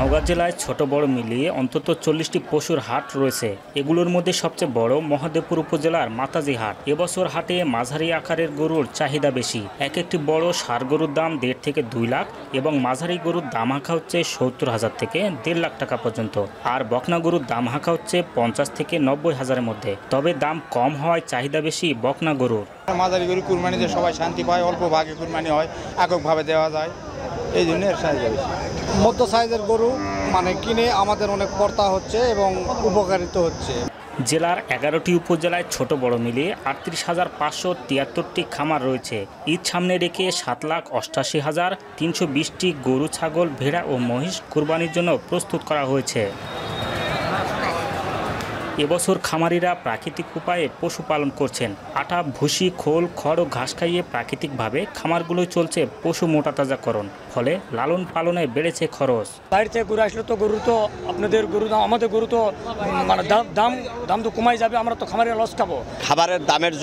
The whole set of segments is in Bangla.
নওগাঁ জেলায় ছোট বড় মিলিয়ে অন্তত 40টি পশুর হাট রয়েছে। এগুলোর মধ্যে সবচেয়ে বড় মহাদেবপুর উপজেলার মাতাজি হাট। এবছর হাটে মাঝারি আকারের গরুর চাহিদা বেশি। এক একটি বড় ষাঁড় গরুর দাম 1.5 থেকে 2 লাখ এবং মাঝারি গরুর দাম হাঁকা হচ্ছে 70,000 থেকে 1.5 লাখ টাকা পর্যন্ত। আর বকনা গরুর দাম হাঁকা হচ্ছে 50 থেকে 90,000-এর মধ্যে। তবে দাম কম হওয়ায় চাহিদা বেশি বকনা গরুর। মাঝারি গরু কুরবানিতে সবাই শান্তি পায়, অল্প ভাগে কুরবানি হয়, এককভাবে দেওয়া যায়, এই জন্য এর চাহিদা বেশি। মধ্য সাইজের গরু কিনে আমাদের অনেক পর্তা হচ্ছে এবং উপকারিত হচ্ছে। জেলার 11টি উপজেলায় ছোট বড় মিলিয়ে 38,573টি খামার রয়েছে। ঈদ সামনে রেখে 7,88,320টি গরু, ছাগল, ভেড়া ও মহিষ কুরবানির জন্য প্রস্তুত করা হয়েছে। এবছর খামারিরা প্রাকৃতিক উপায়ে পশুপালন করছেন। আটা, ভুসি, খোল, খড় ও ঘাস খাইয়ে প্রাকৃতিকভাবে খামারগুলোয় চলছে পশু মোটাতাজাকরণ। ফলে লালন পালনে বেড়েছে খরচ। বাইরে থেকে গরু আসলে তো গরু তো আপনাদের গরু দাম, আমাদের গরু তো মানে দাম তো কমাই যাবে, আমরা তো খামারে লস খাবো। খাবারের দামের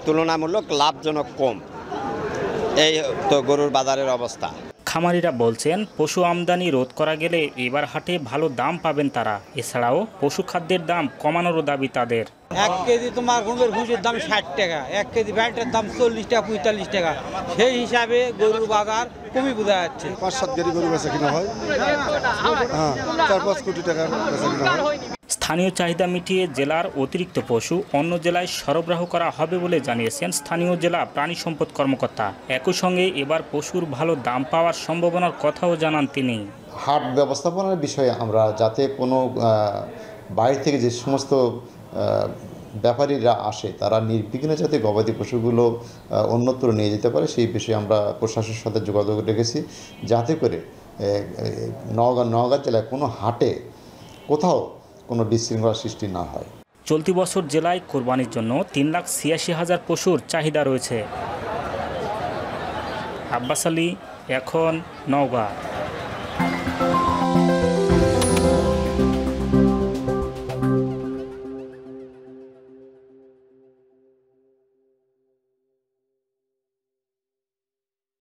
তুলনামূলক লাভজনক কম, এই তো গরুর বাজারের অবস্থা। খামারিরা বলছেন পশু আমদানি রোধ করা গেলে এবার হাটে ভালো দাম পাবেন তারা। এছাড়াও পশু খাদ্যের দাম কমানোরও দাবি তাদের। 1 কেজি তোমার গমের ভুষির দাম 60 টাকা, 1 কেজি ব্যাটের দাম 40 টাকা 45 টাকা, সেই হিসাবে গরুর বাজার কমই বোঝা যাচ্ছে। 5-7 গাড়ি গরু বেচা কিনা হয়, 4-5 কোটি টাকার বেচা কিনা হয়। স্থানীয় চাহিদা মিটিয়ে জেলার অতিরিক্ত পশু অন্য জেলায় সরবরাহ করা হবে বলে জানিয়েছেন স্থানীয় জেলা প্রাণী সম্পদ কর্মকর্তা। একই সঙ্গে এবার পশুর ভালো দাম পাওয়ার সম্ভাবনার কথাও জানান তিনি। হাট ব্যবস্থাপনার বিষয়ে আমরা যাতে কোনো বাইরে থেকে যে সমস্ত ব্যাপারীরা আসে তারা নির্বিঘ্নে যাতে গবাদি পশুগুলো অন্যত্র নিয়ে যেতে পারে সেই বিষয়ে আমরা প্রশাসনের সাথে যোগাযোগ রেখেছি, যাতে করে নওগাঁ জেলায় কোনো হাটে কোথাও কোনো বিশৃঙ্খলা সৃষ্টি না হয়। চলতি বছর জেলায় কোরবানির জন্য 3,86,000 পশুর চাহিদা রয়েছে। আব্বাস আলী, এখন নওগাঁ।